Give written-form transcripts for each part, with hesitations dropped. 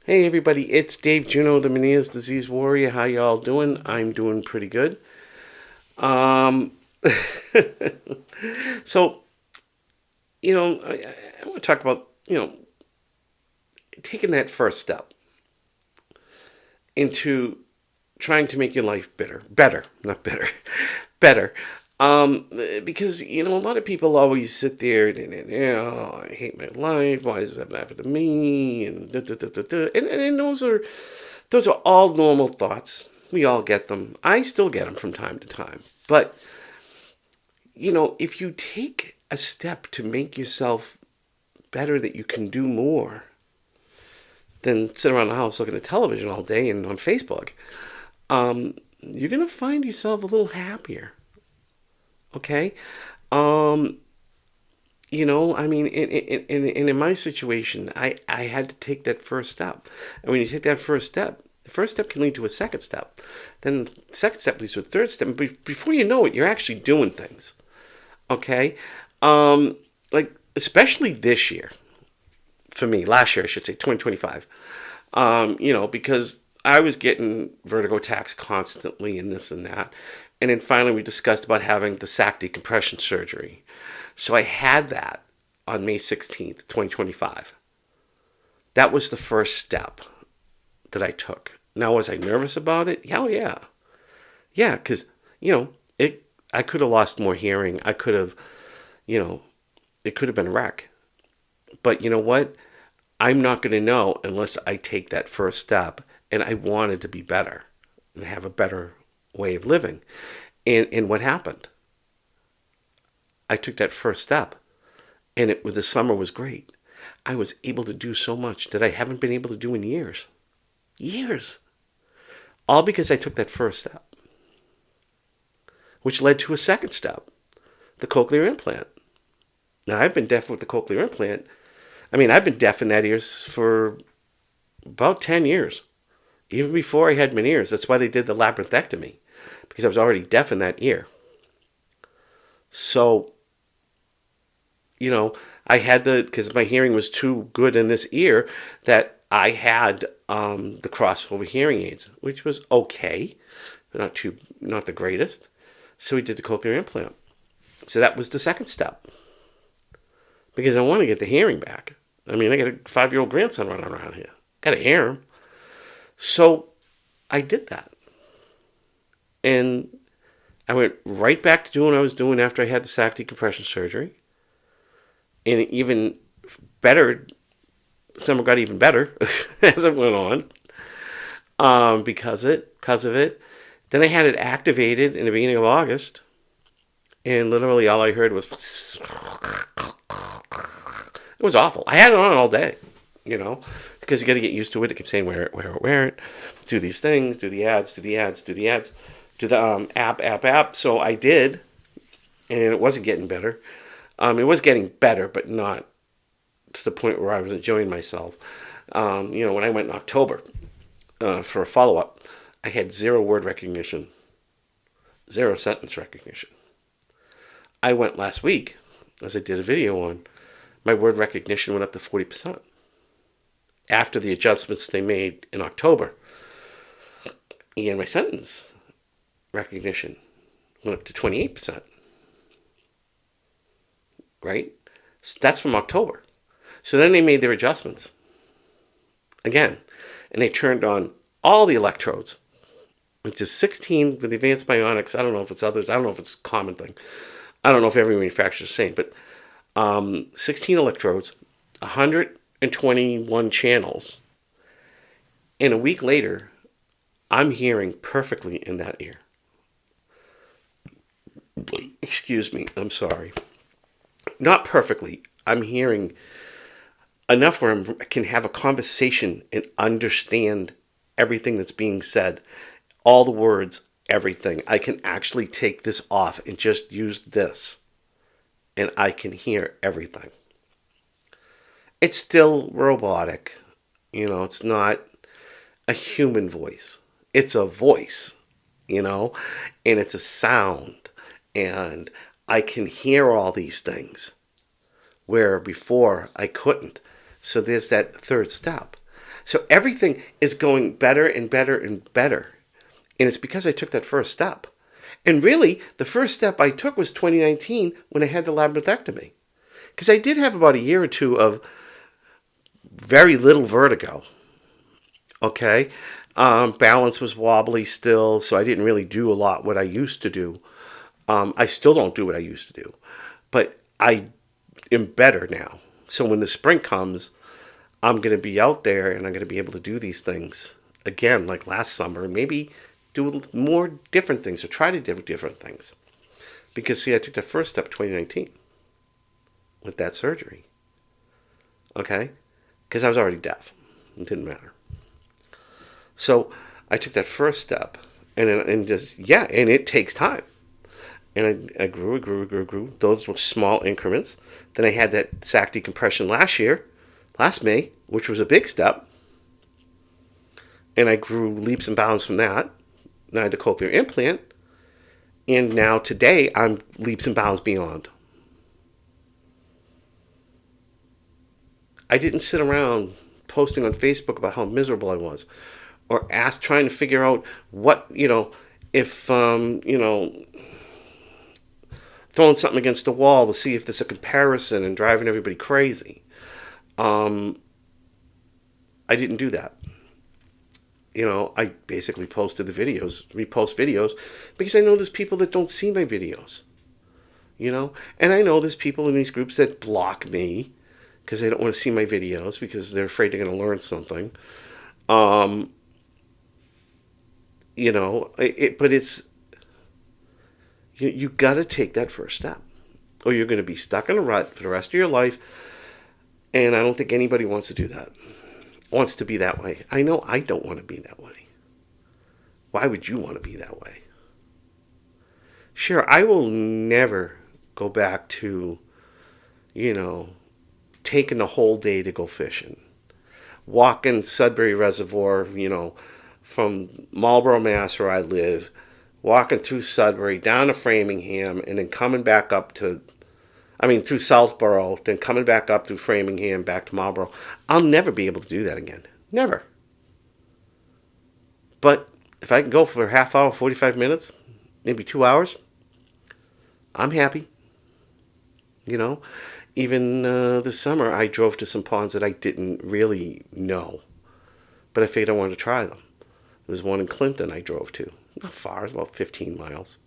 Hey everybody, it's Dave Juno, the Meniere's Disease Warrior. How y'all doing? I'm doing pretty good. Um, so I want to talk about taking that first step into trying to make your life better, not bitter, better. Because a lot of people always sit there and I hate my life. Why does that happen to me? And and those are all normal thoughts. We all get them. I still get them from time to time. But if you take a step to make yourself better, that you can do more than sit around the house looking at television all day and on Facebook, you're going to find yourself a little happier. Okay? Um, I mean, in my situation, I had to take that first step. And when you take that first step, the first step can lead to a second step. Then the second step leads to a third step. And before you know it, you're actually doing things. Okay? Um, like, especially this year, for me, last year, I should say, 2025. Because I was getting vertigo attacks constantly and this and that. And then finally, we discussed about having the sac decompression surgery. So I had that on May 16th, 2025. That was the first step that I took. Now, was I nervous about it? Hell yeah. Yeah, because, I could have lost more hearing. I could have, you know, it could have been a wreck. But you know what? I'm not going to know unless I take that first step. And I wanted to be better and have a better way of living. And what happened? I took that first step, and the summer was great. I was able to do so much that I haven't been able to do in years. Years. All because I took that first step, which led to a second step, the cochlear implant. Now, I've been deaf with the cochlear implant. I mean, I've been deaf in that ears for about 10 years, even before I had Meniere's. That's why they did the labyrinthectomy, because I was already deaf in that ear. So, you know, I had because my hearing was too good in this ear, that I had the crossover hearing aids, which was okay, but not the greatest. So we did the cochlear implant. So that was the second step, because I want to get the hearing back. I mean, I got a 5-year-old grandson running around here. Got to hear him. So I did that. And I went right back to doing what I was doing after I had the sac decompression surgery. And even better, summer got even better as it went on, because of it. Then I had it activated in the beginning of August. And literally all I heard was, it was awful. I had it on all day, because you got to get used to it. It kept saying, wear it, wear it, wear it. Do these things, do the ads, do the ads, do the ads, do the app. So I did, and it wasn't getting better. It was getting better, but not to the point where I was enjoying myself. When I went in October for a follow-up, I had 0 word recognition, 0 sentence recognition. I went last week, as I did a video on, my word recognition went up to 40% after the adjustments they made in October. And my sentence recognition went up to 28%. Right? So that's from October. So then they made their adjustments again, and they turned on all the electrodes, which is 16 with advanced bionics. I don't know if it's others. I don't know if it's a common thing. I don't know if every manufacturer is the same, but 16 electrodes, 121 channels, and a week later, I'm hearing perfectly in that ear. Excuse me, I'm sorry. Not perfectly. I'm hearing enough where I can have a conversation and understand everything that's being said, all the words, everything. I can actually take this off and just use this, and I can hear everything. It's still robotic. It's not a human voice. It's a voice, and it's a sound. And I can hear all these things where before I couldn't. So there's that third step. So everything is going better and better and better. And it's because I took that first step. And really, the first step I took was 2019 when I had the labyrinthectomy. Because I did have about a year or two of very little vertigo. Okay. Balance was wobbly still, so I didn't really do a lot what I used to do. I still don't do what I used to do. But I am better now. So when the spring comes, I'm going to be out there and I'm going to be able to do these things again, like last summer, and maybe do more different things or try to do different things. Because, see, I took the first step in 2019 with that surgery. Okay? Because I was already deaf. It didn't matter. So I took that first step and just, yeah, and it takes time. And I grew. Those were small increments. Then I had that sac decompression last May, which was a big step. And I grew leaps and bounds from that. Now I had the cochlear implant. And now today, I'm leaps and bounds beyond. I didn't sit around posting on Facebook about how miserable I was, or trying to figure out what, if, throwing something against the wall to see if there's a comparison and driving everybody crazy. I didn't do that. I basically posted the videos, repost videos, because I know there's people that don't see my videos. And I know there's people in these groups that block me because they don't want to see my videos because they're afraid they're going to learn something. But it's, you got to take that first step, or you're going to be stuck in a rut for the rest of your life. And I don't think anybody wants to do that, wants to be that way. I know I don't want to be that way. Why would you want to be that way? Sure, I will never go back to, taking a whole day to go fishing. Walking Sudbury Reservoir, from Marlborough, Mass, where I live, walking through Sudbury, down to Framingham, and then coming back up through Southborough, then coming back up through Framingham, back to Marlborough. I'll never be able to do that again. Never. But if I can go for a half hour, 45 minutes, maybe 2 hours, I'm happy. Even this summer, I drove to some ponds that I didn't really know, but I figured I wanted to try them. There was one in Clinton I drove to. Not far, it's about 15 miles.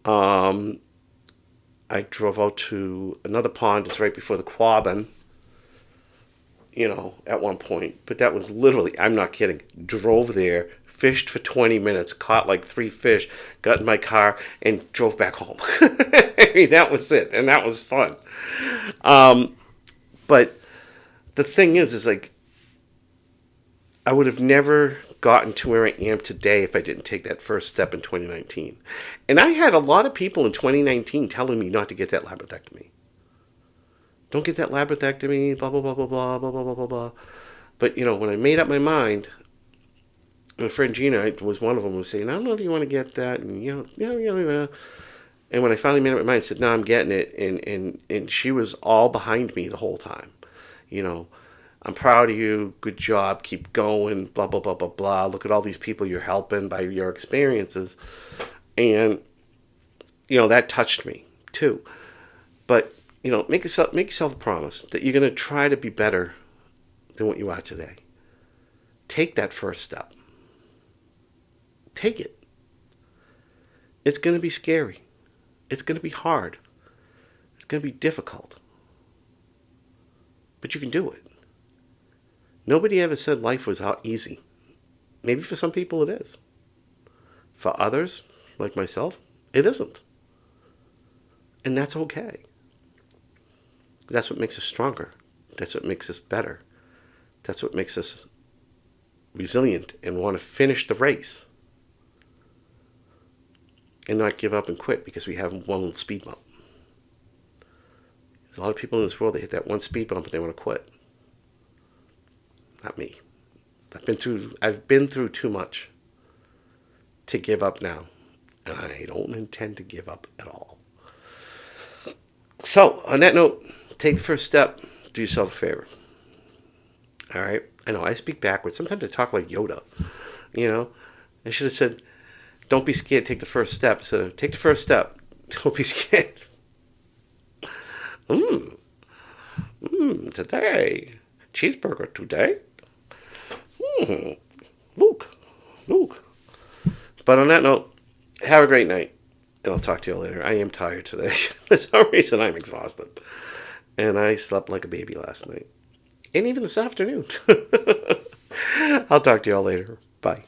I drove out to another pond just right before the Quabbin, at one point. But that was literally, I'm not kidding, drove there, fished for 20 minutes, caught like 3 fish, got in my car, and drove back home. That was it, and that was fun. But the thing is like, I would have never gotten to where I am today if I didn't take that first step in 2019. And I had a lot of people in 2019 telling me not to get that labyrinthectomy. Don't get that labyrinthectomy, blah, blah, blah, blah, blah, blah, blah, blah, blah, blah. But, when I made up my mind, my friend Gina was one of them who was saying, I don't know if you want to get that. And, And when I finally made up my mind, I said, no, I'm getting it. And she was all behind me the whole time. I'm proud of you. Good job. Keep going. Blah, blah, blah, blah, blah. Look at all these people you're helping by your experiences. And, that touched me too. But, make yourself a promise that you're going to try to be better than what you are today. Take that first step. Take it. It's going to be scary. It's going to be hard. It's going to be difficult. But you can do it. Nobody ever said life was easy. Maybe for some people it is. For others, like myself, it isn't. And that's okay. That's what makes us stronger. That's what makes us better. That's what makes us resilient and want to finish the race. And not give up and quit because we have one little speed bump. There's a lot of people in this world that hit that one speed bump and they want to quit. Not me. I've been through too much to give up now. And I don't intend to give up at all. So, on that note, take the first step. Do yourself a favor. All right? I know, I speak backwards. Sometimes I talk like Yoda, you know? I should have said, don't be scared, take the first step. So take the first step. Don't be scared. Today. Cheeseburger today. Luke. Luke. But on that note, have a great night. And I'll talk to you later. I am tired today. For some reason, I'm exhausted. And I slept like a baby last night. And even this afternoon. I'll talk to you all later. Bye.